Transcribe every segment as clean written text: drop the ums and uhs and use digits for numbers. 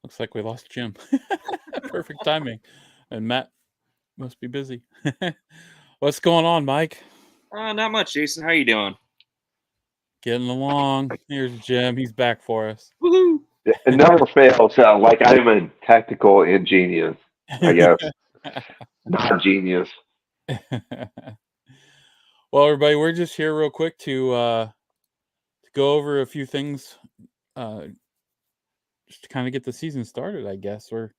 Looks like we lost Jim. Perfect timing. And Matt must be busy. What's going on, Mike? Not much, Jason. How you doing? Getting along. Here's Jim. He's back for us. Woohoo! It never fails. Like I'm a tactical ingenious, I guess. Not genius. Well, everybody, we're just here real quick to go over a few things, just to kind of get the season started. I guess we're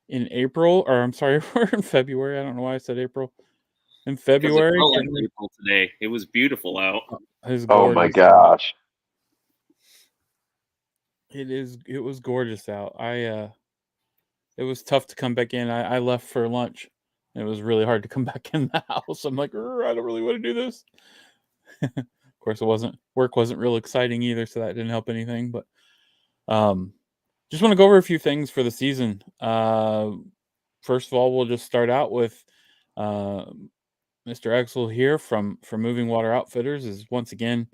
in April, or I'm sorry, we're in February. I don't know why I said April. In February, April today. It was beautiful out. Oh my gosh! It was gorgeous out. It was tough to come back in. I left for lunch. It was really hard to come back in the house. I'm like, I don't really want to do this. Of course, work wasn't real exciting either, so that didn't help anything. But just want to go over a few things for the season. First of all, we'll just start out with Mr. Exel here from Moving Water Outfitters is once again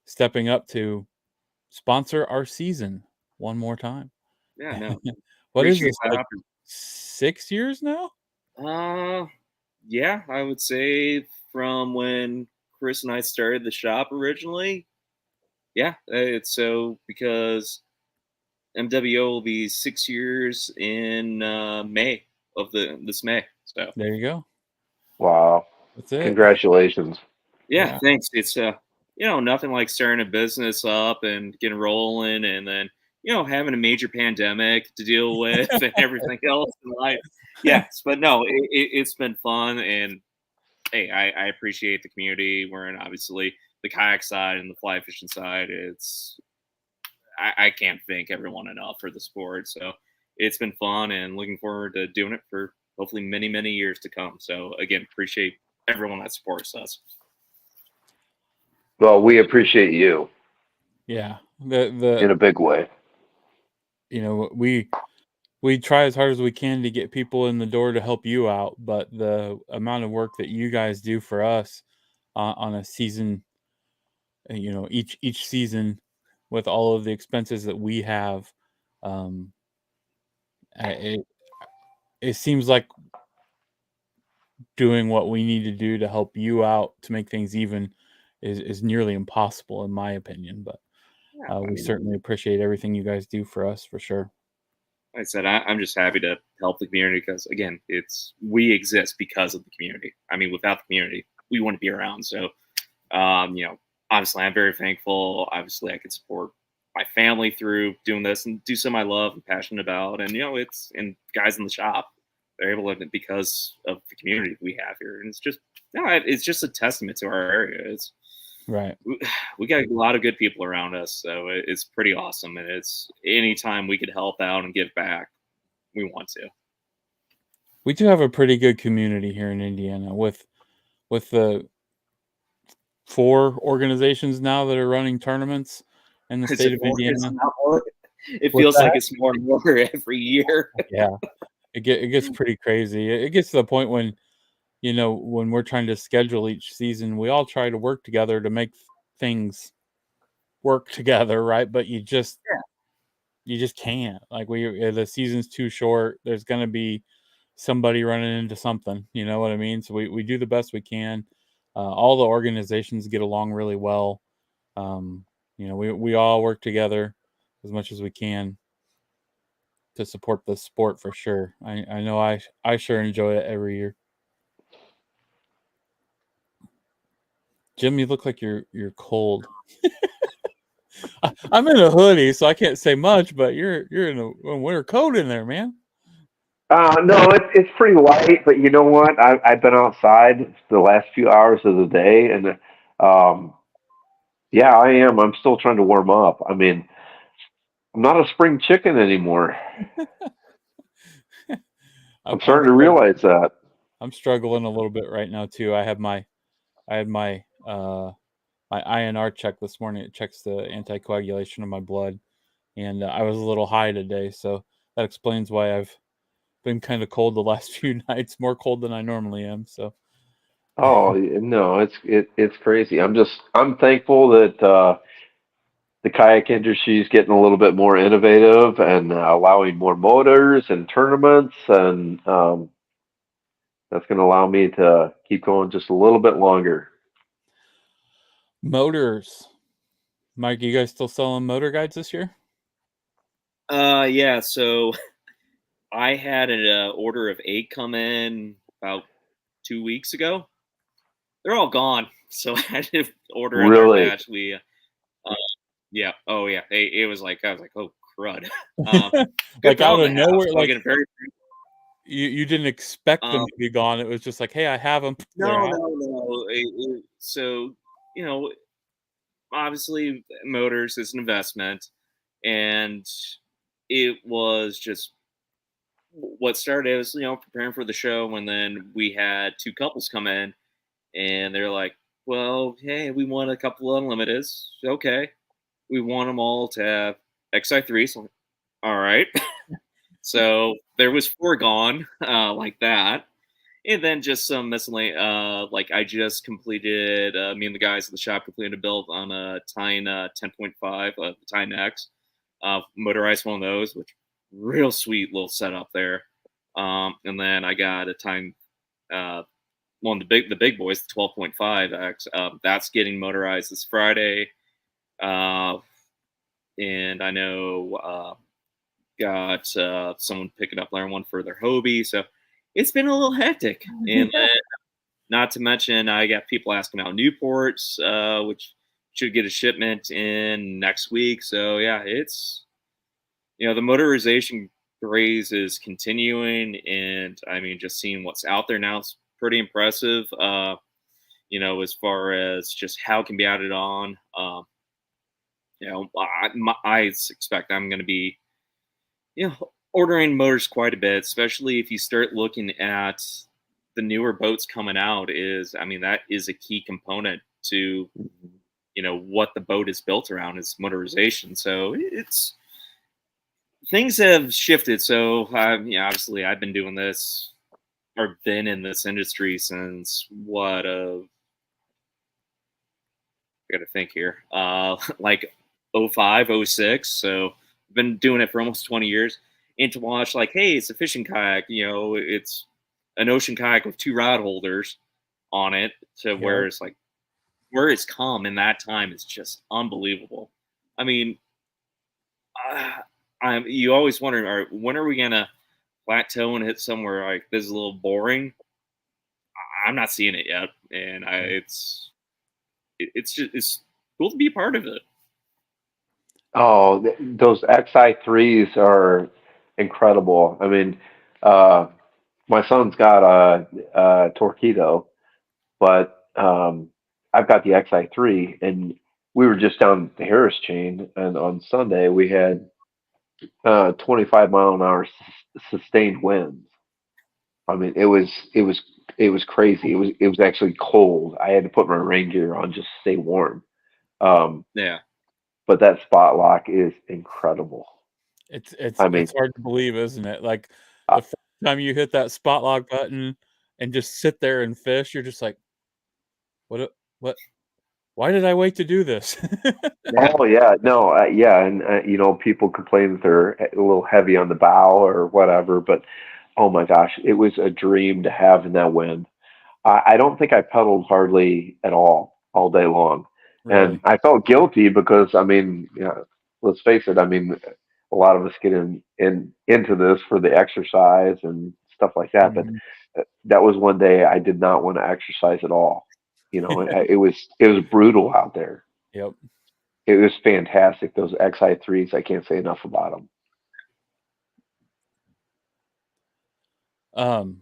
stepping up to sponsor our season one more time. Yeah, no. What is this? Like 6 years now? Yeah, I would say from when Chris and I started the shop originally. Yeah, it's so because MWO will be 6 years in May of this May. So there you go. Wow, that's it. Congratulations. Yeah, thanks. It's nothing like starting a business up and getting rolling, and then having a major pandemic to deal with and everything else in life. Yes, but no, it's been fun, and hey, I appreciate the community. We're in obviously the kayak side and the fly fishing side. I can't thank everyone enough for the sport. So it's been fun, and looking forward to doing it for hopefully many, many years to come. So again, appreciate everyone that supports us. Well, we appreciate you. Yeah, in a big way. We try as hard as we can to get people in the door to help you out, but the amount of work that you guys do for us on a season, each season with all of the expenses that we have, it seems like doing what we need to do to help you out to make things even is nearly impossible in my opinion, but we certainly appreciate everything you guys do for us, for sure. Like I said, I'm just happy to help the community because, again, we exist because of the community. I mean, without the community, we wouldn't be around. So, obviously, I'm very thankful. Obviously, I can support my family through doing this and do something I love and passionate about. And, and guys in the shop, they're able to because of the community we have here. And it's just a testament to our area. It's right. We got a lot of good people around us, so it's pretty awesome. And it's anytime we could help out and give back, we want to. We do have a pretty good community here in Indiana with the 4 organizations now that are running tournaments in the state of Indiana. It feels like it's more and more every year. Yeah, it gets pretty crazy. It gets to the point when when we're trying to schedule each season, we all try to work together to make things work together, right? But you just can't. Like the season's too short. There's going to be somebody running into something. You know what I mean? So we do the best we can. All the organizations get along really well. We all work together as much as we can to support the sport for sure. I know I sure enjoy it every year. Jim, you look like you're cold. I'm in a hoodie, so I can't say much. But you're in a winter coat in there, man. No, it's pretty light. But you know what? I've been outside the last few hours of the day, and yeah, I am. I'm still trying to warm up. I mean, I'm not a spring chicken anymore. I'm starting to realize that. I'm struggling a little bit right now too. I had my INR check this morning. It checks the anticoagulation of my blood, and I was a little high today, so that explains why I've been kind of cold the last few nights, more cold than I normally am. So, oh no, it's crazy. I'm thankful that the kayak industry is getting a little bit more innovative and allowing more motors and tournaments, and that's going to allow me to keep going just a little bit longer. Motors. Mike, you guys still selling motor guides this year? Yeah. So I had an order of 8 come in about 2 weeks ago. They're all gone, so I had to order another Really? batch. Yeah. Oh, yeah. It was like I was like, oh crud. Um, Good Like out problem of to have. nowhere, So like again, very. you didn't expect them Um, to be gone. It was just like, hey, I have them. They're no, out. no, no. So you know, obviously, motors is an investment, and it was just what started was preparing for the show, and then we had 2 couples come in, and they're like, "Well, hey, we want a couple of unlimiteds. Okay, we want them all to have XI3." So, all right. So there was 4 gone, like that. And then just some miscellaneous, like I just completed, me and the guys at the shop completed a build on a Tyne 10.5, the Tyne X, motorized one of those, which real sweet little setup there. And then I got a Tyne, one of the big boys, the 12.5 X. That's getting motorized this Friday. Uh, and I know got someone picking up their one for their Hobie. So it's been a little hectic. And then, not to mention, I got people asking about Newports, which should get a shipment in next week. So yeah, it's the motorization craze is continuing, and I mean, just seeing what's out there now is pretty impressive. As far as just how it can be added on. I expect I'm going to be ordering motors quite a bit, especially if you start looking at the newer boats coming out. I mean, that is a key component to what the boat is built around is motorization. So it's things have shifted. So obviously I've been doing this or been in this industry since what I got to think here, like 05, 06. So I've been doing it for almost 20 years. And to watch, like, hey, it's a fishing kayak, it's an ocean kayak with 2 rod holders on it, to Yep. where it's like, where it's come in that time is just unbelievable. I mean, you always wonder, all right, when are we going to plateau and hit somewhere like this is a little boring? I'm not seeing it yet. And it's cool to be a part of it. Oh, those XI3s are incredible. I mean, uh, my son's got a Torpedo, but I've got the XI3, and we were just down at the Harris chain, and on Sunday we had 25-mile-an-hour sustained winds. I mean, it was crazy. It was actually cold. I had to put my rain gear on just to stay warm. Um, Yeah. but that spot lock is incredible. It's it's I it's mean, hard to believe, isn't it? Like uh, the first time you hit that spot lock button and just sit there and fish, you're just like, what? Why did I wait to do this? oh yeah, no, yeah, and people complain that they're a little heavy on the bow or whatever, but oh my gosh, it was a dream to have in that wind. I don't think I pedaled hardly at all day long, and Really? I felt guilty because I mean, let's face it. I mean, a lot of us get into this for the exercise and stuff like that, but Mhm. that was one day I did not want to exercise at all. It was brutal out there. Yep. It was fantastic. Those XI3s, I can't say enough about them. Um,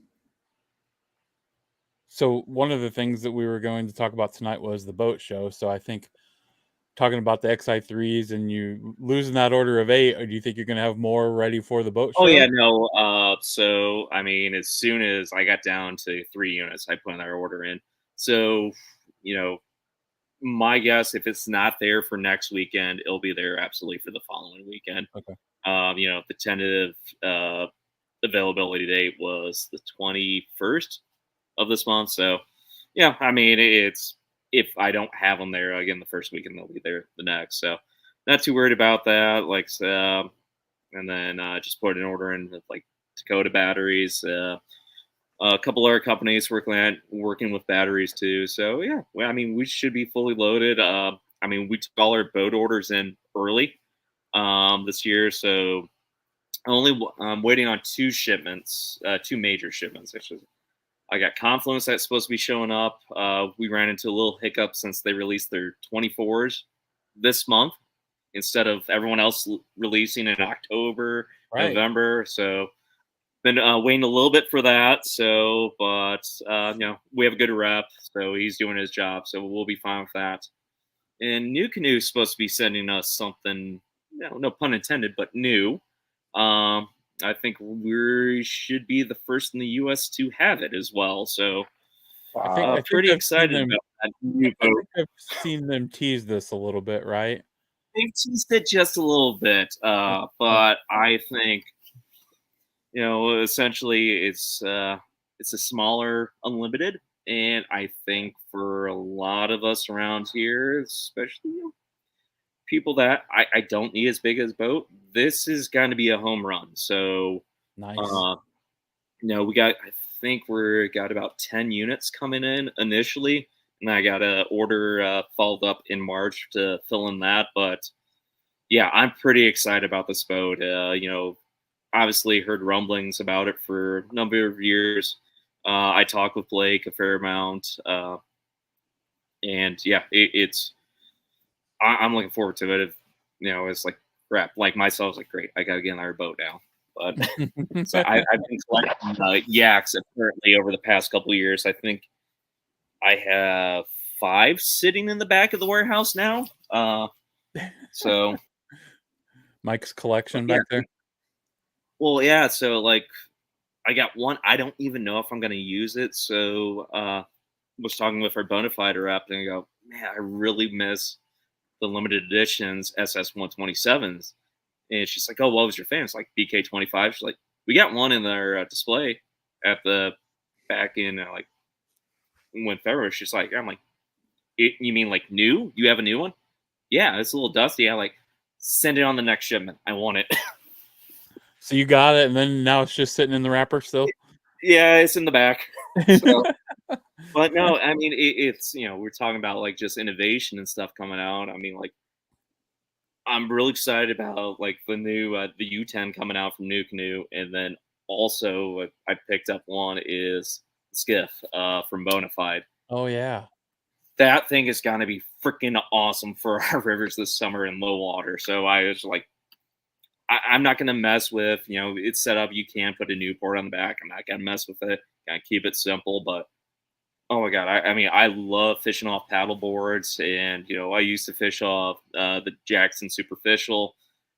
so one of the things that we were going to talk about tonight was the boat show. So I think talking about the XI3s and you losing that order of 8, or do you think you're going to have more ready for the boat Oh show? yeah, no. So I mean, as soon as I got down to 3 units, I put another order in. So you know, my guess, if it's not there for next weekend, it'll be there absolutely for the following weekend. Okay. The tentative availability date was the 21st of this month. So yeah, I mean, it's if I don't have them there again the first weekend, they'll be there the next. So not too worried about that. Like, and then just put an order in with, like, Dakota batteries. A couple other companies working with batteries too. So yeah, well, I mean, we should be fully loaded. I mean, we took all our boat orders in early this year, so I'm waiting on two shipments, two major shipments. Actually, I got Confluence that's supposed to be showing up. We ran into a little hiccup since they released their 24s this month instead of everyone else releasing in October, Right. November. So been waiting a little bit for that. So, but we have a good rep, so he's doing his job. So we'll be fine with that. And New Canoe is supposed to be sending us something, no pun intended, but new. I think we should be the first in the U.S. to have it as well. So, I think pretty I've seen excited them. about that new I boat. think I've seen them tease this a little bit, right? They've teased it just a little bit, Uh, but I think essentially it's a smaller unlimited, and I think for a lot of us around here, especially people that I don't need as big as boat, this is going to be a home run. So, nice. uh, we got, I think we're got about 10 units coming in initially, and I got to order followed up in March to fill in that. But yeah, I'm pretty excited about this boat. Obviously heard rumblings about it for a number of years. I talked with Blake a fair amount, and yeah, I'm looking forward to it. It's like crap. Like myself, it's like great. I gotta get another boat now. But so I've been collecting yaks apparently over the past couple of years. I think I have 5 sitting in the back of the warehouse now. So, Mike's but collection yeah, back there. well, yeah. So like, I got one. I don't even know if I'm going to use it. So, was talking with our bona fide rep, and I go, man, I really miss the limited editions SS 127s. And she's like, oh, what was your fan? It's like BK25. She's like, we got one in their display at the back in like when February. She's like, I'm like, you mean like new? You have a new one? Yeah, it's a little dusty. I like send it on the next shipment. I want it. So you got it, and then now it's just sitting in the wrapper still. Yeah, it's in the back. So, but no, I mean it's we're talking about like just innovation and stuff coming out. I mean, like I'm really excited about like the new the U10 coming out from New Canoe, and then also I picked up one is Skiff from Bonafide. Oh yeah. That thing is gonna be freaking awesome for our rivers this summer in low water. So I was like, I'm not gonna mess with it's set up. You can put a Newport on the back. I'm not gonna mess with it. Gonna keep it simple, but oh my god! I mean, I love fishing off paddle boards, and I used to fish off the Jackson Superficial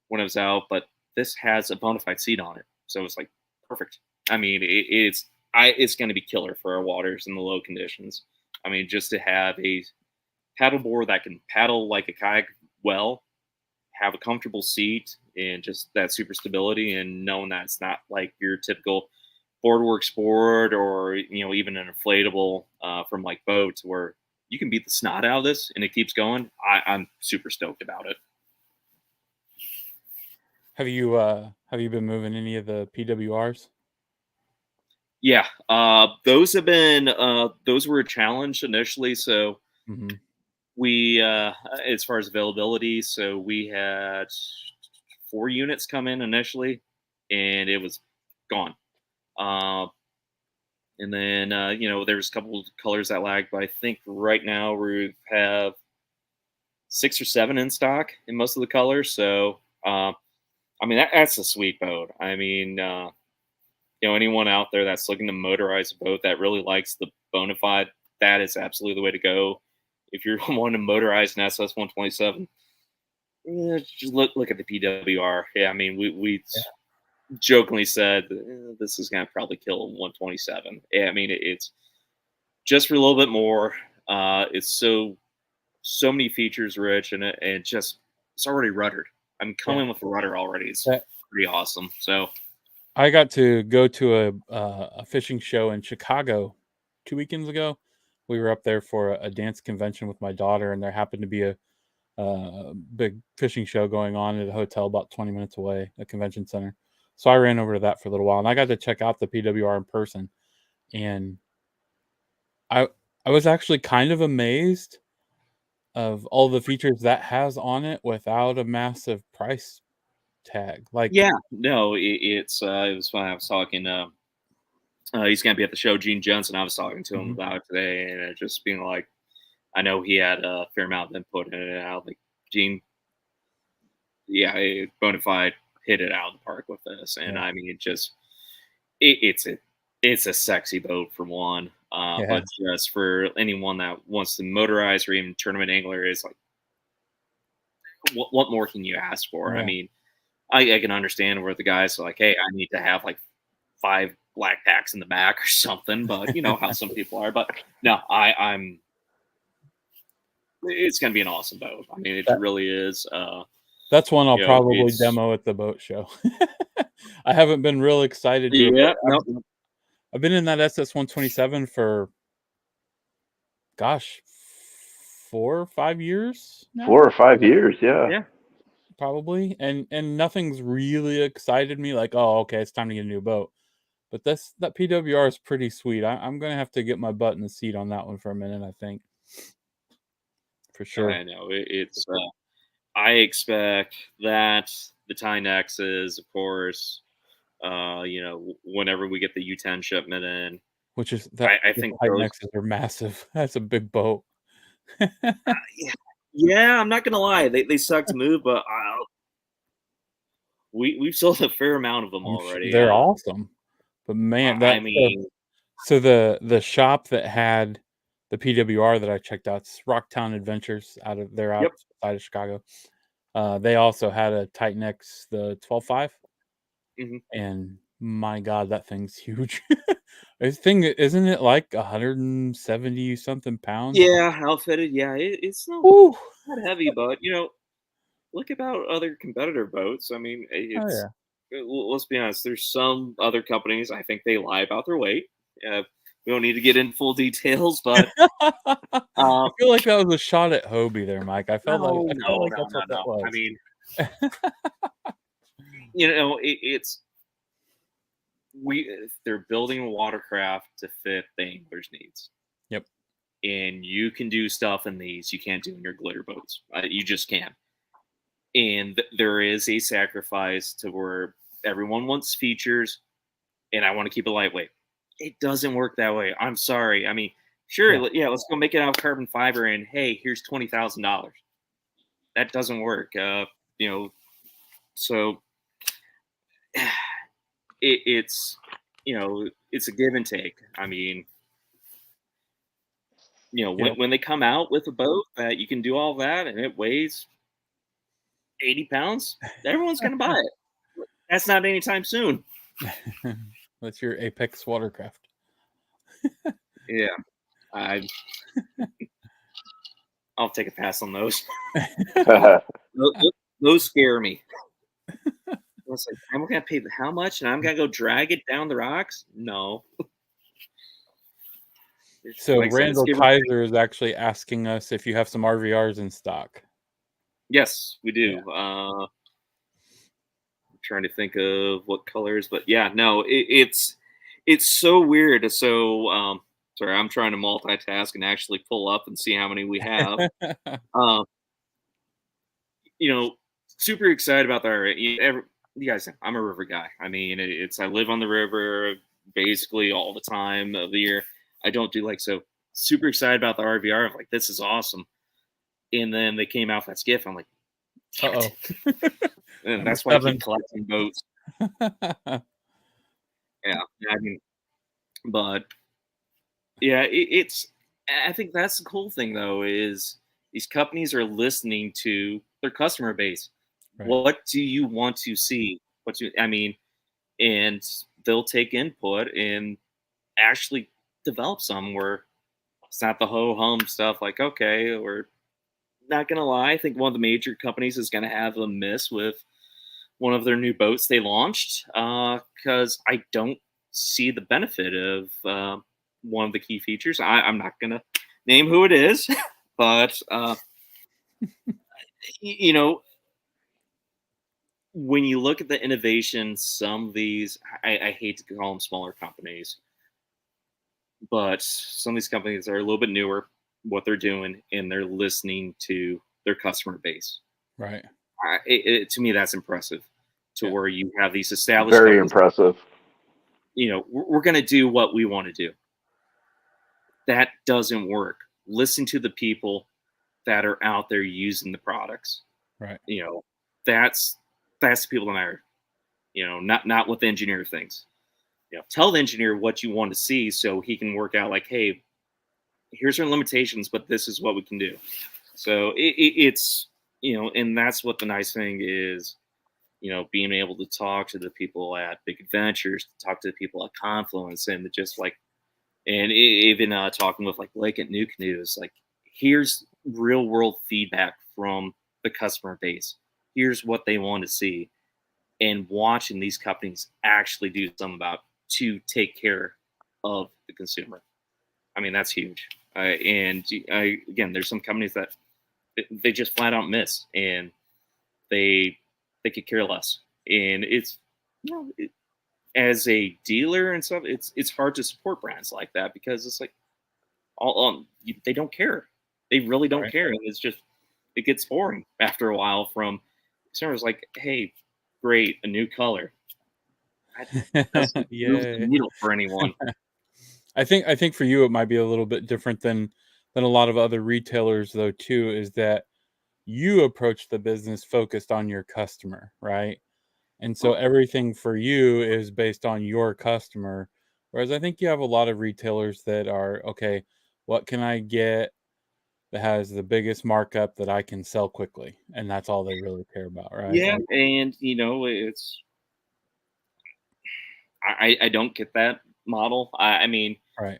when I was out, but this has a bona fide seat on it, so it's like perfect. I mean, it's going to be killer for our waters in the low conditions. I mean, just to have a paddle board that can paddle like a kayak well, have a comfortable seat, and just that super stability, and knowing that it's not like your typical boardworks board or even an inflatable from like boats where you can beat the snot out of this and it keeps going. I'm super stoked about it. Have you been moving any of the PWRs? Yeah, those were a challenge initially. So Mm-hmm. we as far as availability, so we had 4 units come in initially, and it was gone. Uh, And then, there's a couple of colors that lag, but I think right now we have 6 or 7 in stock in most of the colors. So, I mean, that's a sweet boat. I mean, anyone out there that's looking to motorize a boat that really likes the Bonafide, that is absolutely the way to go. If you're wanting to motorize an SS 127, just look at the PWR. Yeah, I mean, we jokingly said this is going to probably kill 127. Yeah, I mean, it's just for a little bit more. It's so many features rich, and it's already ruddered. I'm Yeah. coming with a rudder already. It's That- pretty awesome. So I got to go to a fishing show in Chicago 2 weekends ago. We were up there for a dance convention with my daughter, and there happened to be a big fishing show going on at a hotel about 20 minutes away, a convention center. So I ran over to that for a little while, and I got to check out the PWR in person. And I was actually kind of amazed of all the features that has on it without a massive price tag. Like, Yeah, no, it was fun. I was talking. He's gonna be at the show, Gene Johnson. I was talking to him about it today, and it just being like, I know he had a fair amount of input in it. And I was like, Gene, yeah, Bonafide hit it out of the park with this, and yeah, I mean, it's a sexy boat for one, yeah, but just for anyone that wants to motorize or even tournament angler, is like, what more can you ask for? I yeah. mean, I can understand where the guys are like, hey, I need to have like 5 black packs in the back or something, but you know how some people are. But no, I'm. It's gonna be an awesome boat. I mean, it really is. That's one I'll You know, probably it's demo at the boat show. I haven't been real excited to. yeah, no, I've been in that SS-127 for, gosh, 4 or 5 years now, 4 or 5 years, yeah. yeah. probably, and nothing's really excited me like, oh, okay, it's time to get a new boat. But that PWR is pretty sweet. I'm gonna have to get my butt in the seat on that one for a minute, I think, for sure. I know it's. I expect that the Tinexes, of course. You know, whenever we get the U10 shipment in, Which is that I the think those. Titanexes are massive. That's a big boat. Yeah, yeah, I'm not gonna lie, they suck to move, but we've sold a fair amount of them already. They're awesome, but man, I mean, so the shop that had the PWR that I checked out, it's Rocktown Adventures, they're yep. outside of Chicago. They also had a Titan-X, the 12.5, Hmm. and my God, that thing's huge. This thing, isn't it like 170 something pounds? Yeah, outfitted. Yeah, it's Woo! not heavy, but you know, look about other competitor boats. I mean, Oh it's let's be honest. There's some other companies I think they lie about their weight. We don't need to get into full details, but yeah. I uh, feel like that was a shot at Hobie there, Mike. I felt no, like no, no, that's no, what that no. I was. mean, you know, it's they're building a watercraft to fit the angler's needs. Yep. And you can do stuff in these you can't do in your glitter boats. You just can't. And there is a sacrifice to where everyone wants features, and I want to keep it lightweight. It doesn't work that way. I'm sorry. I mean, sure, Yeah. yeah, let's go make it out of carbon fiber, and hey, here's $20,000. That doesn't work. You know, so it's you know it's a give and take. I mean, you know, Yep. when they come out with a boat that you can do all that and it weighs 80 pounds, everyone's going to buy it. That's not anytime soon. That's your Apex watercraft. Yeah, I'll take a pass on those. Those scare me. I was like, I'm going to pay how much, and I'm going to go drag it down the rocks? No. So Like I said, Randall Kaiser is actually asking us if you have some RVRs in stock. Yes, we do. Yeah. I'm trying to think of what colors, but yeah, no, it's so weird. So sorry, I'm trying to multitask and actually pull up and see how many we have. You know, super excited about that. You guys know, I'm a river guy. I mean, I live on the river basically all the time of the year. I don't do like so. Super excited about the RVR. I'm like, this is awesome. And then they came out with that skiff. I'm like, Uh-oh. and that's why I keep collecting boats. Yeah, I mean, but yeah, it's. I think that's the cool thing though is these companies are listening to their customer base. Right. What do you want to see? I mean, and they'll take input and actually develop some where it's not the ho hum stuff. Like, okay, we're not gonna lie. I think one of the major companies is gonna have a miss with one of their new boats they launched because I don't see the benefit of one of the key features. I'm not gonna name who it is, but You know, when you look at the innovation, some of these, I hate to call them smaller companies, but some of these companies are a little bit newer, what they're doing, and they're listening to their customer base. Right. To me, that's impressive. To Yeah. where you have these established Very companies, impressive. We're going to do what we want to do. That doesn't work. Listen to the people that are out there using the products. Right. That's the people that matter. Not what the engineer thinks. Tell the engineer what you want to see so he can work out like, hey, here's our limitations, but this is what we can do. So it's and that's what the nice thing is. Being able to talk to the people at Big Adventures, to talk to the people at Confluence, and just like, and even talking with like Blake at New Canoes, like, here's real world feedback from the customer base. Here's what they want to see, and watching these companies actually do something about to take care of the consumer. I mean, that's huge. Again, there's some companies that they just flat out miss, and they could care less. And it's as a dealer and stuff, it's hard to support brands like that because it's like they don't care. They really don't Right. care, and it gets boring after a while. From consumers like, hey, great, a new color. That doesn't move the Yay. needle for anyone. I think for you it might be a little bit different than a lot of other retailers though too, is that you approach the business focused on your customer, right? And so everything for you is based on your customer. Whereas I think you have a lot of retailers that are, okay, what can I get that has the biggest markup that I can sell quickly? And that's all they really care about, right? Yeah, Like, and it's I don't get that model. I mean, right.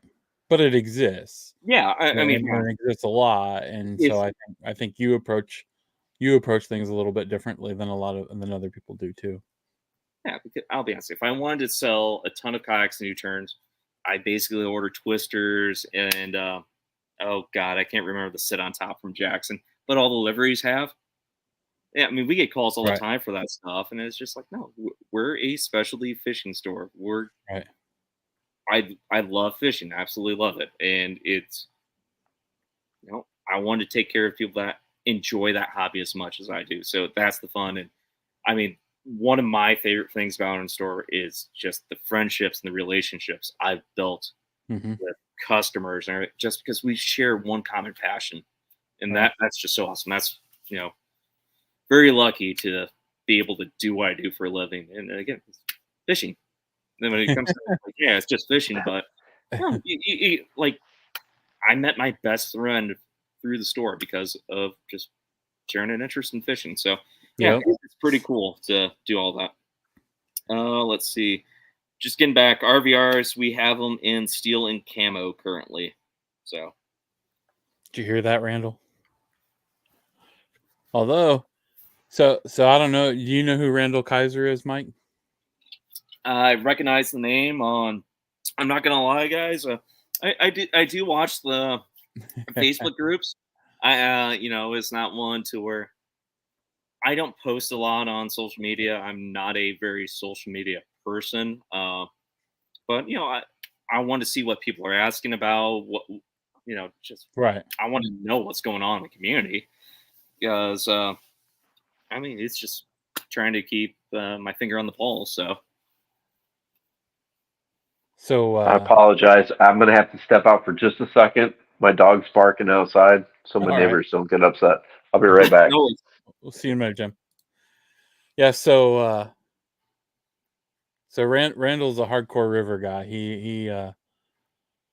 But it exists. yeah, I mean, And it exists a lot. And so it's I think you approach things a little bit differently than than other people do too. yeah. Because I'll be honest, if I wanted to sell a ton of kayaks and U-turns, I basically order twisters and oh god, I can't remember the sit on top from Jackson, but all the liveries have. Yeah, I mean, we get calls all the Right. time for that stuff, and it's just like, no, we're a specialty fishing store. Right. I love fishing, absolutely love it, and it's I want to take care of people that enjoy that hobby as much as I do. So that's the fun, and I mean, one of my favorite things about our store is just the friendships and the relationships I've built Hmm. with customers, and just because we share one common passion, and Right. that's just so awesome. That's very lucky to be able to do what I do for a living, and again, it's fishing. And then when it comes to like, yeah, it's just fishing, but like I met my best friend through the store because of just sharing an interest in fishing. So yeah, Yep. it's pretty cool to do all that. Let's see. Just getting back, RVRs, we have them in steel and camo currently. So Did you hear that, Randall? Although, so I don't know. Do you know who Randall Kaiser is, Mike? I recognize the name on. I'm not gonna lie, guys. I do watch the Facebook groups. It's not one to where I don't post a lot on social media. I'm not a very social media person. But I want to see what people are asking about. What just Right. I want to know what's going on in the community because I mean it's just trying to keep my finger on the pulse. So So, I apologize. I'm going to have to step out for just a second. My dog's barking outside, so my all right. neighbors don't get upset. I'll be right back. no, We'll see you in a minute, Jim. Yeah. So Randall's a hardcore river guy.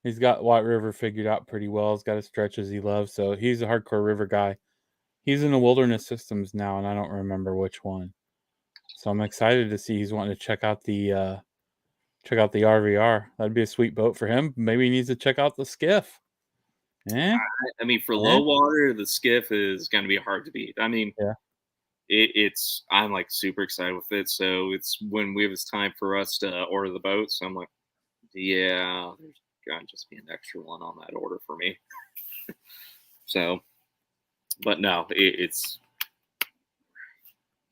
He's got White River figured out pretty well. He's got his stretches he loves. So he's a hardcore river guy. He's in the Wilderness Systems now, and I don't remember which one. So I'm excited to see he's wanting to check out the RVR. That'd be a sweet boat for him. Maybe he needs to check out the skiff. Eh? I mean for Eh? low water, the skiff is going to be hard to beat. I mean, Yeah. it's I'm like super excited with it. So it's when it's time for us to order the boat. So I'm like, yeah, there's going to just be an extra one on that order for me. So, but no, it's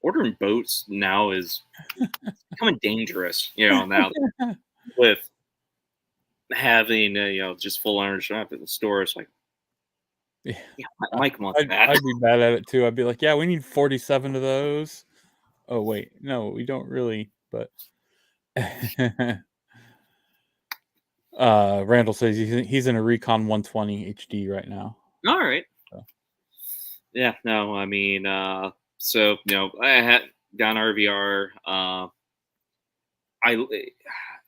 ordering boats now is becoming dangerous. Now with having just full ownership at the store, it's like, Yeah. yeah, Mike wants I'd, that. I'd be bad at it too. I'd be like, yeah, we need 47 of those. Oh wait, no, we don't really. But Randall says he's in a Recon 120 HD right now. All right. So. Yeah. No, I mean, so I had got an RVR.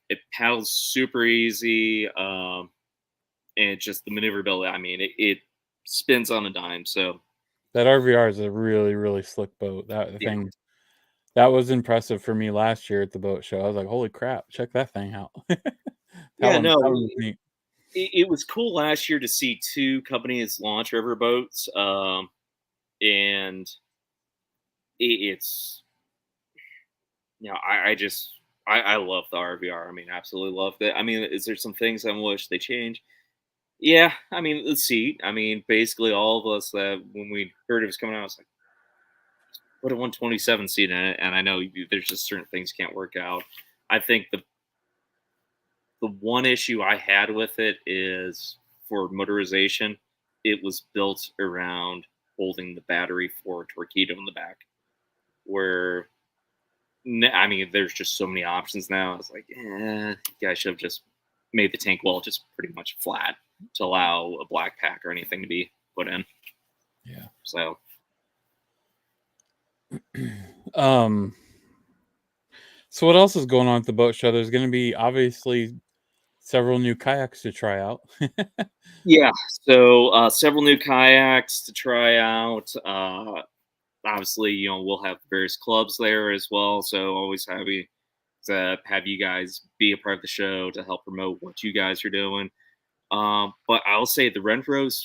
It paddles super easy. And just the maneuverability. I mean, it spins on a dime. So that RVR is a really, really slick boat. That thing, that was impressive for me last year at the boat show. I was like, holy crap, check that thing out. that one was neat. It was cool last year to see two companies launch riverboats. And it's, I love the RVR. I mean, absolutely love it. I mean, is there some things I wish they change? Yeah, I mean, the seat. I mean, basically all of us that when we heard it was coming out, I was like, put a 127 seat in it. And I know there's just certain things can't work out. I think the one issue I had with it is for motorization, it was built around holding the battery for a torpedo in the back. Where, I mean, there's just so many options now. I was like, you guys should have just made the tank wall just pretty much flat to allow a black pack or anything to be put in. Yeah. So, so what else is going on at the boat show? There's going to be obviously several new kayaks to try out. yeah. So several new kayaks to try out. Obviously, we'll have various clubs there as well. So always happy to have you guys be a part of the show to help promote what you guys are doing. But I'll say the Renfros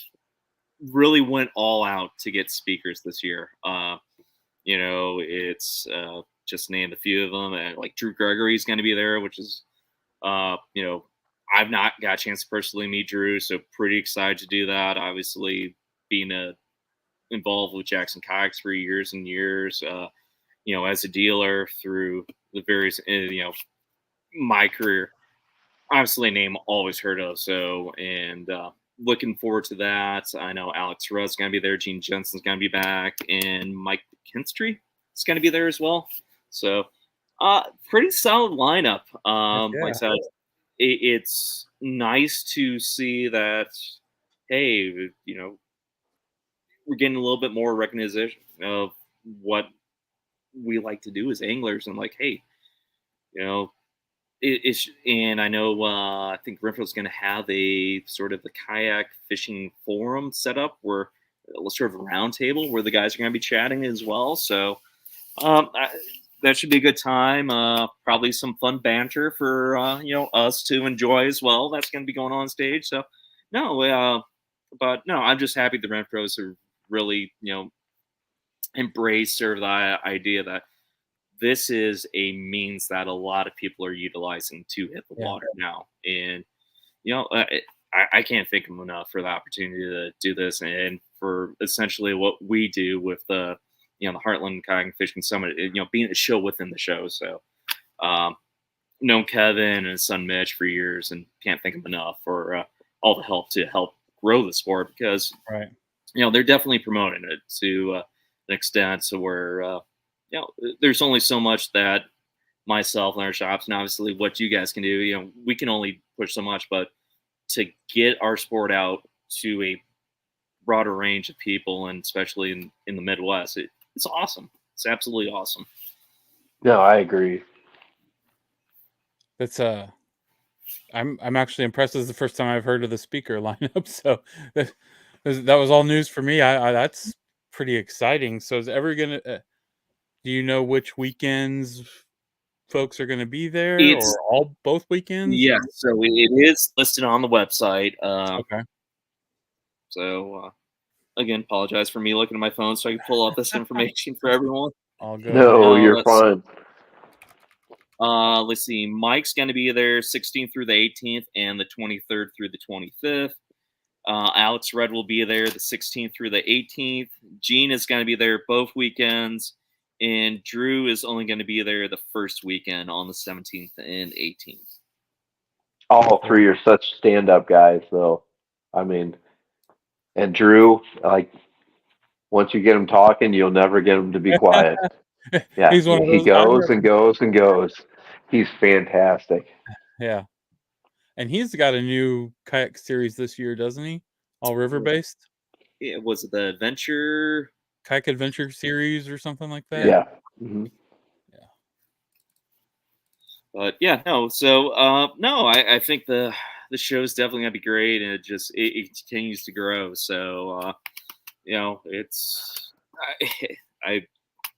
really went all out to get speakers this year. It's just named a few of them. And like Drew Gregory's going to be there, which is, I've not got a chance to personally meet Drew, so pretty excited to do that. Obviously, being involved with Jackson Kayaks for years and years, as a dealer through the various, my career, obviously a name always heard of. So, and looking forward to that. I know Alex Rudd's going to be there. Gene Jensen's going to be back. And Mike Kinstry is going to be there as well. So, pretty solid lineup. Like I said, it's nice to see that, hey, we're getting a little bit more recognition of what we like to do as anglers. And like, hey, and I know I think Renfro's going to have a sort of the kayak fishing forum set up where sort of a round table where the guys are going to be chatting as well. So that should be a good time. Probably some fun banter for us to enjoy as well. That's going to be going on stage. So but no, I'm just happy the Renfros are really embrace sort of the idea that this is a means that a lot of people are utilizing to hit the water now. And, I can't thank them enough for the opportunity to do this and for essentially what we do with the Heartland Kayak Fishing Summit, being a show within the show. So, known Kevin and his son Mitch for years and can't thank them enough for all the help to help grow the sport because, they're definitely promoting it to an extent to where, there's only so much that myself and our shops and obviously what you guys can do, we can only push so much, but to get our sport out to a broader range of people and especially in the Midwest, it's awesome. It's absolutely awesome. No, I agree. That's I'm actually impressed. This is the first time I've heard of the speaker lineup. So that was all news for me. I that's pretty exciting. So is ever gonna do you know which weekends folks are going to be there, or both weekends? Yeah, so it is listed on the website. Okay. So again, apologize for me looking at my phone so I can pull up this information for everyone. All good. No, you're fine. Let's see. Mike's going to be there 16th through the 18th and the 23rd through the 25th. Alex Rudd will be there the 16th through the 18th. Gene is going to be there both weekends. and Drew is only going to be there the first weekend on the 17th and 18th. All three are such stand-up guys, though. I mean, and Drew, like, once you get him talking, you'll never get him to be quiet. Yeah, He's one of he those guys. goes and goes and goes. He's fantastic. Yeah. And he's got a new kayak series this year, doesn't he? All river based? Yeah, was it the Adventure? Kayak Adventure series or something like that? Yeah. Mm-hmm. Yeah. But yeah, no. So no, I think the show's definitely gonna be great, and it continues to grow. So you know, it's I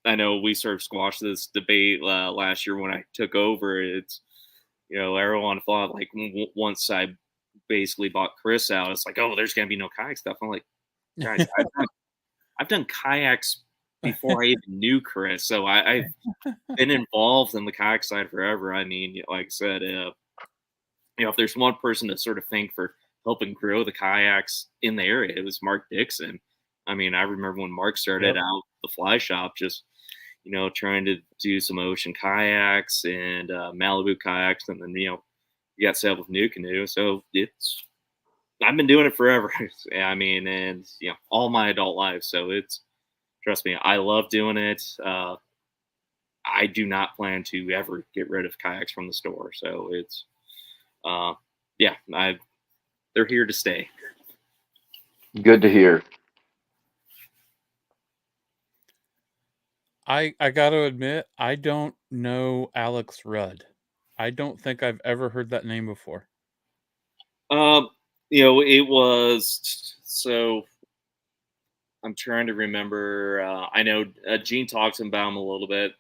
I know we sort of squashed this debate last year when I took over. It's, you know, everyone thought like once I basically bought Chris out, it's like, oh, there's gonna be no kayak stuff. I'm like, guys, I've done kayaks before I even knew Chris, so I've been involved in the kayak side forever. I mean, like I said, you know, if there's one person to sort of thank for helping grow the kayaks in the area, it was Mark Dixon. I mean, I remember when Mark started out the fly shop, just, you know, trying to do some ocean kayaks and Malibu kayaks, and then, you know, you got set up with New Canoe. So I've been doing it forever. I mean, and, you know, all my adult life. So trust me, I love doing it. I do not plan to ever get rid of kayaks from the store. So yeah, they're here to stay. Good to hear. I got to admit, I don't know Alex Rudd. I don't think I've ever heard that name before. You know, it was so. I'm trying to remember. I know Gene talks about him a little bit.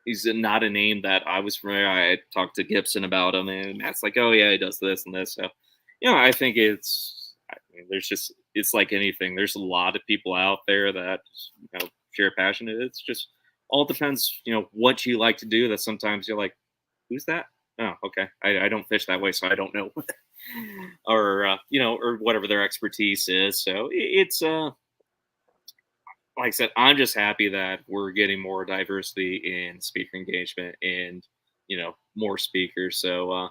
He's not a name that I was familiar. I talked to Gibson about him, and Matt's like, "Oh yeah, he does this and this." So, you know, I think it's like anything. There's a lot of people out there that, you know, share passion. It's just all depends, you know, what you like to do. That sometimes you're like, "Who's that?" Oh, okay. I don't fish that way, so I don't know. Or you know, or whatever their expertise is. So it's like I said, I'm just happy that we're getting more diversity in speaker engagement and, you know, more speakers. So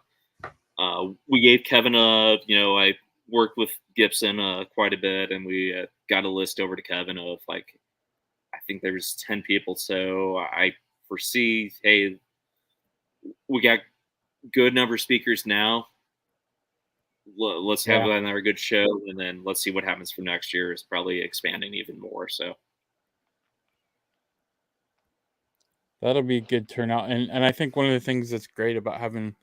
we gave Kevin you know, I worked with Gibson quite a bit, and we got a list over to Kevin of like, I think there was 10 people. So I foresee, hey, we got good number of speakers now. Let's have another good show, and then let's see what happens for next year. Is probably expanding even more. So that'll be a good turnout, and I think one of the things that's great about having,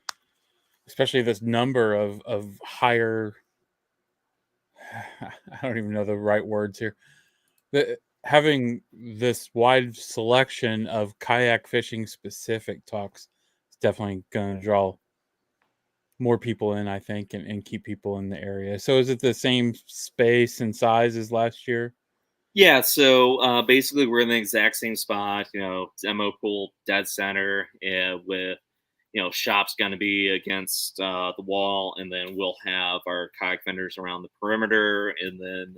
especially this number of higher, I don't even know the right words here, having this wide selection of kayak fishing specific talks is definitely going to draw more people in, I think, and keep people in the area. So is it the same space and size as last year? yeah, so basically we're in the exact same spot, you know, demo pool dead center, with, you know, shop's going to be against the wall, and then we'll have our kayak vendors around the perimeter, and then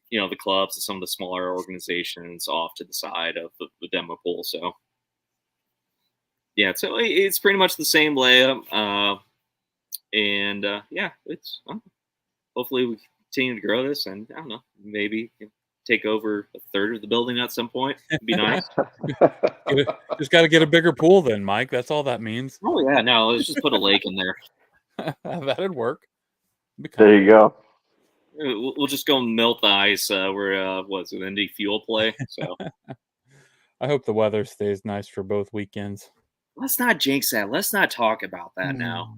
you know, the clubs and some of the smaller organizations off to the side of the demo pool. So yeah, so it's pretty much the same layout, and yeah, it's hopefully we continue to grow this, and I don't know, maybe take over a third of the building at some point. It'd be nice. Just got to get a bigger pool then, Mike. That's all that means. Oh yeah, no, let's just put a lake in there. That'd work. There you go. We'll just go melt the ice. We're what's it, Indy Fuel Play. So I hope the weather stays nice for both weekends. let's not jinx that. Let's not talk about that now.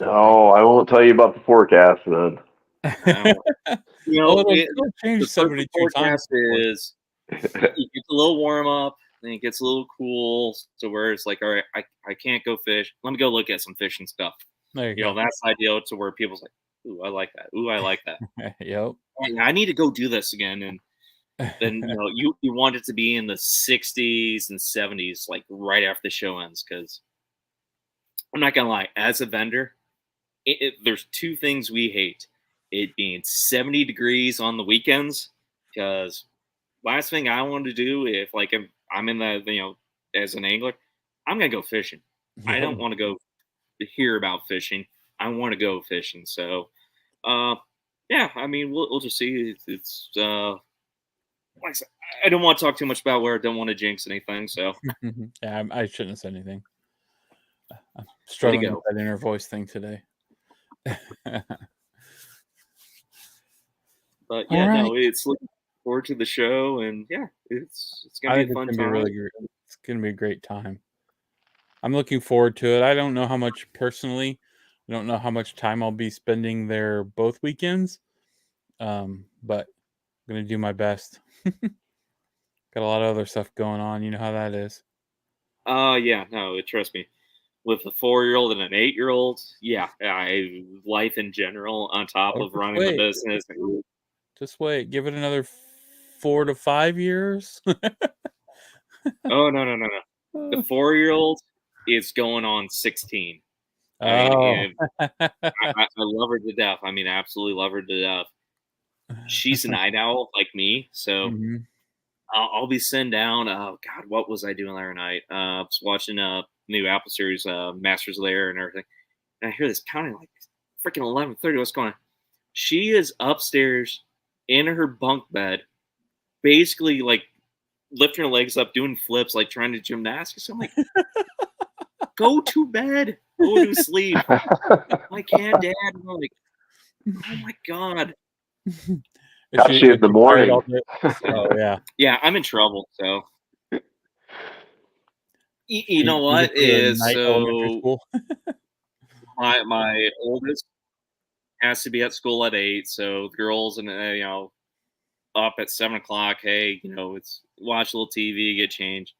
Oh, I won't tell you about the forecast then. You know, it'll change 72 times. Is it gets a little warm up, then it gets a little cool, to where it's like, all right, I can't go fish. Let me go look at some fishing stuff. There you go. Know, that's ideal to where people's like, ooh, I like that. Ooh, I like that. Yep. I need to go do this again. And then, you know, you want it to be in the 60s and 70s, like right after the show ends. Because I'm not going to lie, as a vendor, there's two things we hate. It being 70 degrees on the weekends, because last thing I want to do, if like I'm in the as an angler, I'm gonna go fishing. I Yeah. don't want to go hear about fishing. I want to go fishing. So, uh, yeah, I mean, we'll just see. Like I said, I don't want to talk too much about where I don't want to jinx anything. So, Yeah, I shouldn't have said anything. I'm way to struggling with go. that inner voice thing today. But All yeah, right. no, it's looking forward to the show, and yeah, it's gonna I be a think it's fun gonna be time. really great. It's gonna be a great time. I'm looking forward to it. I don't know how much personally. I don't know how much time I'll be spending there both weekends. But I'm gonna do my best. Got a lot of other stuff going on. You know how that is. Yeah, no, trust me. With a 4-year-old and an 8-year-old, yeah, life in general on top Oh, of running the business. just wait. Give it another 4 to 5 years. Oh no. The 4-year-old is going on 16. I mean, Oh. I love her to death. I mean, I absolutely love her to death. She's a night owl like me, so Mhm. I'll be sitting down. Oh God, what was I doing the other night? I was watching new Apple series, Masters Lair and everything, and I hear this pounding like freaking 11:30. What's going on? She is upstairs in her bunk bed, basically like lifting her legs up, doing flips, like trying to gymnastics. I'm like, go to bed, go to sleep. I can't, Dad. I'm like, oh my God. Especially Is in the she tired all morning. day? Oh yeah. Yeah, I'm in trouble. So you know You go what to the is night elementary so school. my oldest has to be at school at 8. So the girls and up at 7 o'clock. Hey, it's watch a little TV, get changed.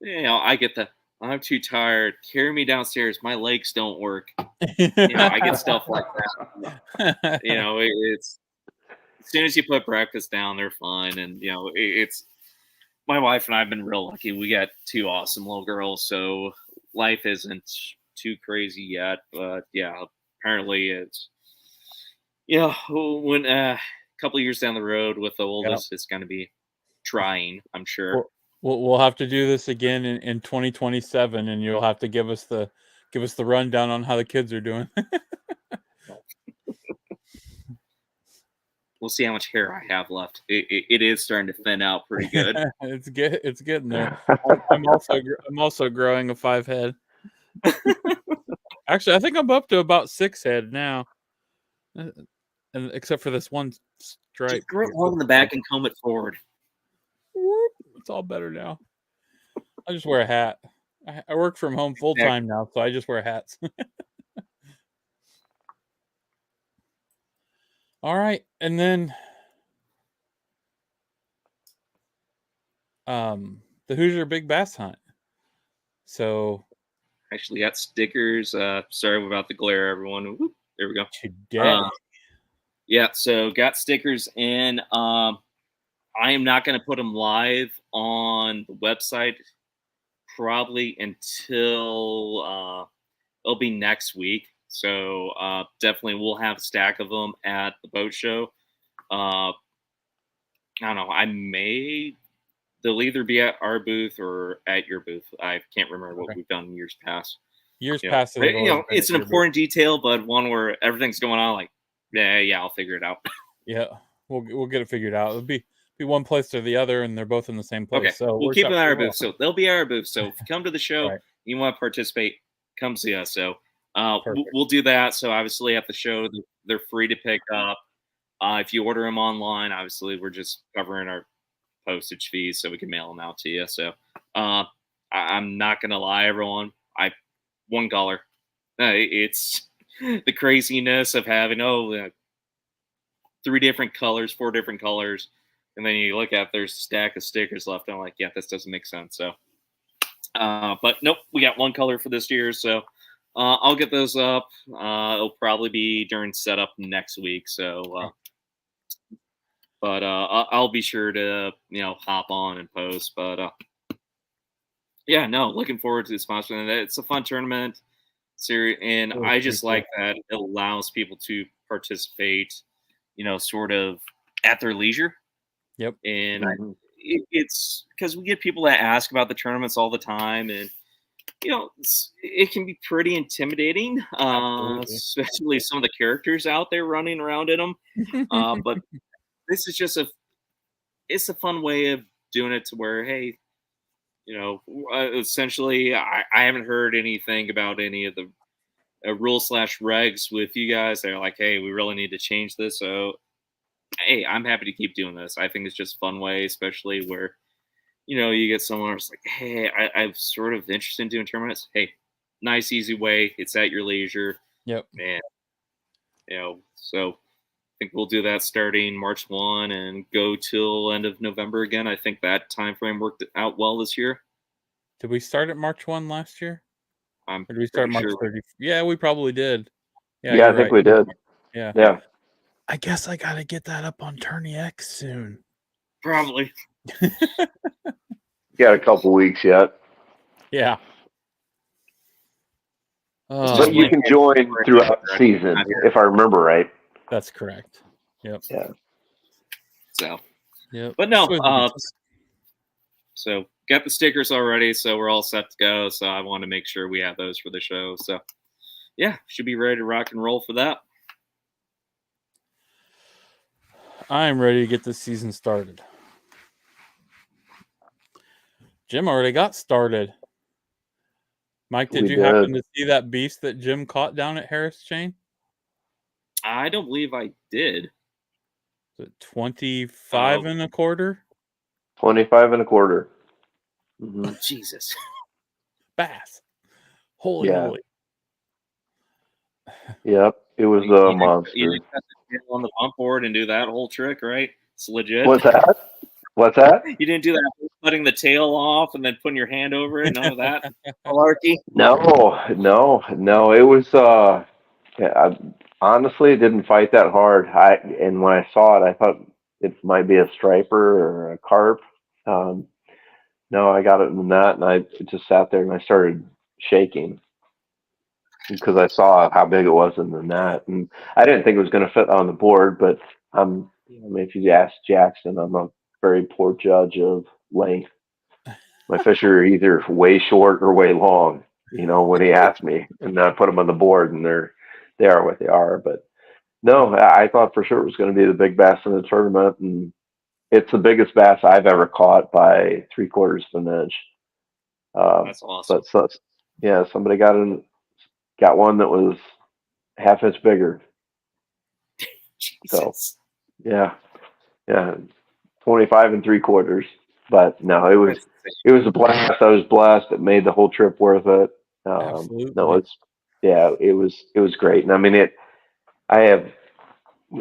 I get the I'm too tired. Carry me downstairs. My legs don't work. I get stuff like that. It's as soon as you put breakfast down, they're fine. And it's my wife and I have been real lucky. We got 2 awesome little girls, so life isn't too crazy yet. But yeah, apparently it's when a couple years down the road with the Yeah. oldest, it's going to be trying. I'm sure. We'll have to do this again in 2027, and you'll have to give us the rundown on how the kids are doing. We'll see how much hair I have left. It is starting to thin out pretty good. It's getting there. I'm also growing a 5 head. Actually, I think I'm up to about 6 head now, and except for this one stripe. Just grow it long in the back and comb it forward. It's all better now. I just wear a hat. I work from home full time now, so I just wear hats. All right, and then the Hoosier Big Bass Hunt. So Actually got stickers. Sorry about the glare, everyone. Whoop, there we go. today, Yeah, so got stickers in. I am not going to put them live on the website probably until it'll be next week. So definitely we'll have a stack of them at the boat show. I don't know. They'll either be at our booth or at your booth. I can't remember what we've done in years past. Years past, but, it's an important detail, but one where everything's going on. Like, yeah, I'll figure it out. Yeah, we'll get it figured out. It'll be one place or the other, and they're both in the same place. Okay, So we'll keep them at our booth. So they'll be at our booth. So if you come to the show, right. You want to participate, come see us. So we'll do that. So obviously at the show, they're free to pick up. If you order them online, obviously we're just covering our postage fees so we can mail them out to you. So I'm not gonna lie, everyone. $1. It's the craziness of having 3 different colors, 4 different colors, and then you look at there's a stack of stickers left. I'm like, yeah, this doesn't make sense. So, but nope, we got 1 color for this year. So I'll get those up. It'll probably be during setup next week. So, but I'll be sure to hop on and post. But yeah, no, looking forward to sponsoring it. It's a fun tournament series, and I just like that it allows people to participate, sort of at their leisure. Yep. And it's because we get people that ask about the tournaments all the time, and it can be pretty intimidating, especially some of the characters out there running around in them. But this is just it's a fun way of doing it to where, hey, essentially, I haven't heard anything about any of the rule/regs with you guys. They're like, hey, we really need to change this. So, hey, I'm happy to keep doing this. I think it's just a fun way, especially where, you get someone who's like, hey, I'm sort of interested in doing tournaments. Hey, nice, easy way. It's at your leisure. Yep. And, so I think we'll do that starting March 1 and go till end of November again. I think that time frame worked out well this year. Did we start at March 1 last year? Or did we start March 30? Yeah, we probably did. Yeah, I think we did. Yeah. I guess I gotta get that up on Tourney X soon. Probably. Got a couple weeks yet. Yeah. But you can join throughout the season, if I remember right. That's correct. Yep. Yeah. So. Yep. But no. So got the stickers already, so we're all set to go. So I want to make sure we have those for the show. So yeah, should be ready to rock and roll for that. I'm ready to get this season started. Jim already got started. Mike, did you happen to see that beast that Jim caught down at Harris Chain? I don't believe I did. Was it 25 and a quarter? 25 and a quarter. Mm-hmm. Oh, Jesus. Bass. Holy moly. Yep. It was a monster. You didn't have to get on the bump board and do that whole trick, right? It's legit. What's that? You didn't do that, cutting the tail off and then putting your hand over it. None of that malarkey. No. It was. I honestly didn't fight that hard. And when I saw it, I thought it might be a striper or a carp. No, I got it in the net, and I just sat there and I started shaking because I saw how big it was in the net, and I didn't think it was going to fit on the board. But if you ask Jackson, I'm a very poor judge of length. My fish are either way short or way long. When he asked me, and then I put them on the board, and they are what they are. But no, I thought for sure it was going to be the big bass in the tournament, and it's the biggest bass I've ever caught by 3/4 of an inch. That's awesome. But somebody got one that was half inch bigger. Jesus. So, 25 and 3/4. But no, it was a blast. I was blessed. It made the whole trip worth it. Absolutely. No, it was great. And I mean, I have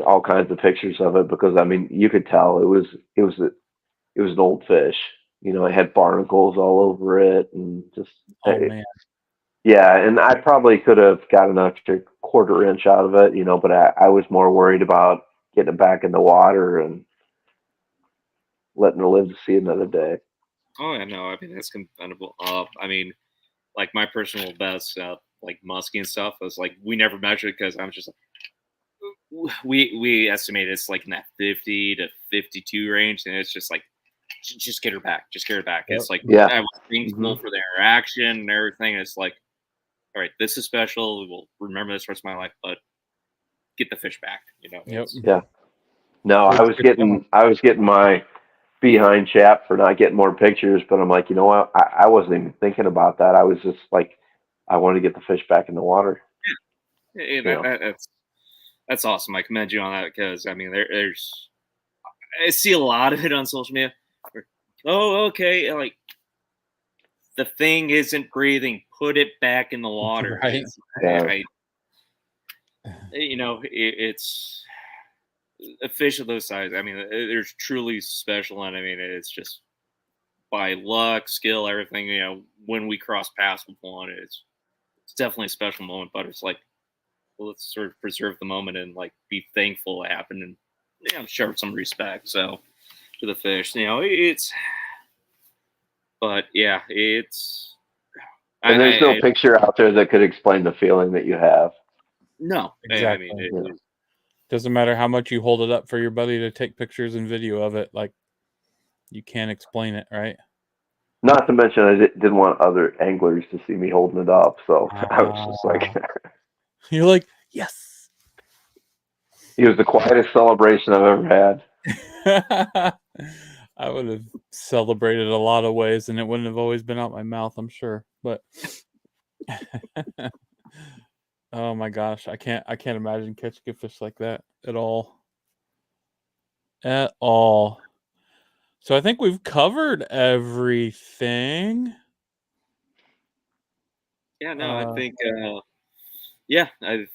all kinds of pictures of it because you could tell it was an old fish. It had barnacles all over it, and just man. Yeah, and I probably could have got an extra 1/4 inch out of it, but I was more worried about getting it back in the water and letting it live to see another day. Oh, yeah, no, that's commendable. Like my personal best, like muskie and stuff, was like we never measured because I'm just like, we estimated it's like in that 50 to 52 range, and it's just like just get her back. Yep. It's like I was thankful for the interaction and everything. It's like, all right, this is special. We'll remember this for the rest of my life, but get the fish back. Yep. Yeah. No, I was getting my behind chap for not getting more pictures, but I'm like, you know what? I wasn't even thinking about that. I was just like, I want to get the fish back in the water. Yeah, that's awesome. I commend you on that because there's I see a lot of it on social media. Oh, okay, like the thing isn't breathing. Put it back in the water. Right. It's a fish of those sizes. There's truly special, and it's just by luck, skill, everything. When we cross paths with one, it's definitely a special moment. But it's like, well, let's sort of preserve the moment and like be thankful it happened, and show some respect. So to the fish, it's. But yeah, it's. And there's no picture out there that could explain the feeling that you have. No, exactly. Doesn't matter how much you hold it up for your buddy to take pictures and video of it. Like, You can't explain it, right? Not to mention, I didn't want other anglers to see me holding it up, so I was just like, You're like, yes. it was the quietest celebration I've ever had. I would have celebrated a lot of ways, and it wouldn't have always been out my mouth, I'm sure. But oh my gosh, I can't imagine catching a fish like that at all. At all. So I think we've covered everything. Yeah, no, I think yeah,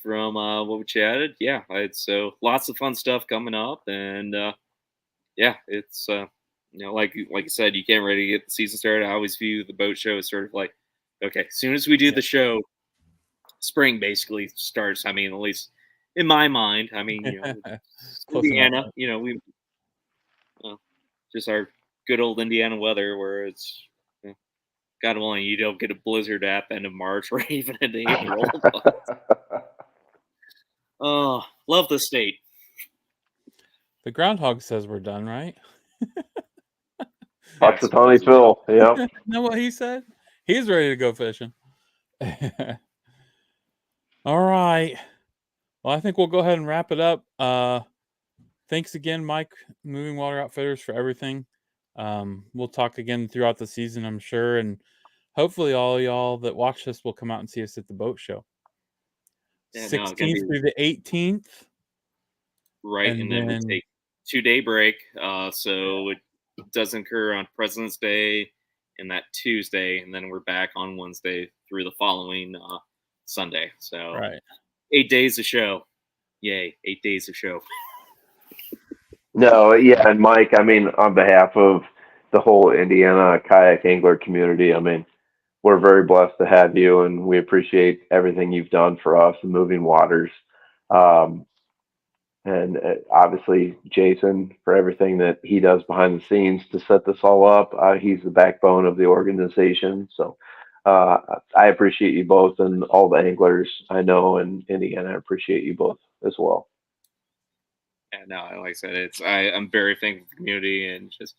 from what we chatted, yeah, so lots of fun stuff coming up, and yeah, it's like you said, you can't really get the season started. I always view the boat show as sort of like, okay, as soon as we do the show, spring basically starts. I mean, at least in my mind. I mean, Close enough. Indiana, we just our good old Indiana weather, where it's God willing, you don't get a blizzard at the end of March or even in April. Oh, love the state. The groundhog says we're done, right? Punxsutawney Phil, yep. Isn't that what he said? He's ready to go fishing. All right. Well, I think we'll go ahead and wrap it up. Thanks again, Mike, Moving Water Outfitters, for everything. We'll talk again throughout the season, I'm sure, and hopefully all y'all that watch this will come out and see us at the boat show. Yeah, 16th through the 18th. Right, and then we take 2-day break, so it doesn't occur on President's Day and that Tuesday, and then we're back on Wednesday through the following Sunday. So 8 days of show. Yay, 8 days of show. No, yeah, and Mike, I mean, on behalf of the whole Indiana kayak angler community, I mean, we're very blessed to have you, and we appreciate everything you've done for us in Moving Waters. And obviously, Jason, for everything that he does behind the scenes to set this all up. He's the backbone of the organization. So I appreciate you both, and all the anglers I know in Indiana. I appreciate you both as well. Yeah, no, like I said, I'm very thankful for the community, and just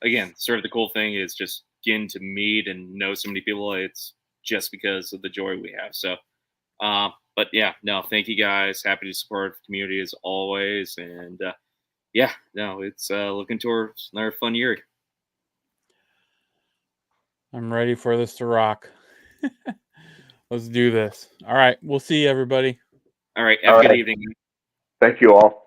again, sort of the cool thing is just getting to meet and know so many people. It's just because of the joy we have. So, but yeah, no, thank you guys. Happy to support the community as always, and yeah, no, it's looking towards another fun year. I'm ready for this to rock. Let's do this. All right, we'll see you, everybody. All right, have a good evening. Thank you all.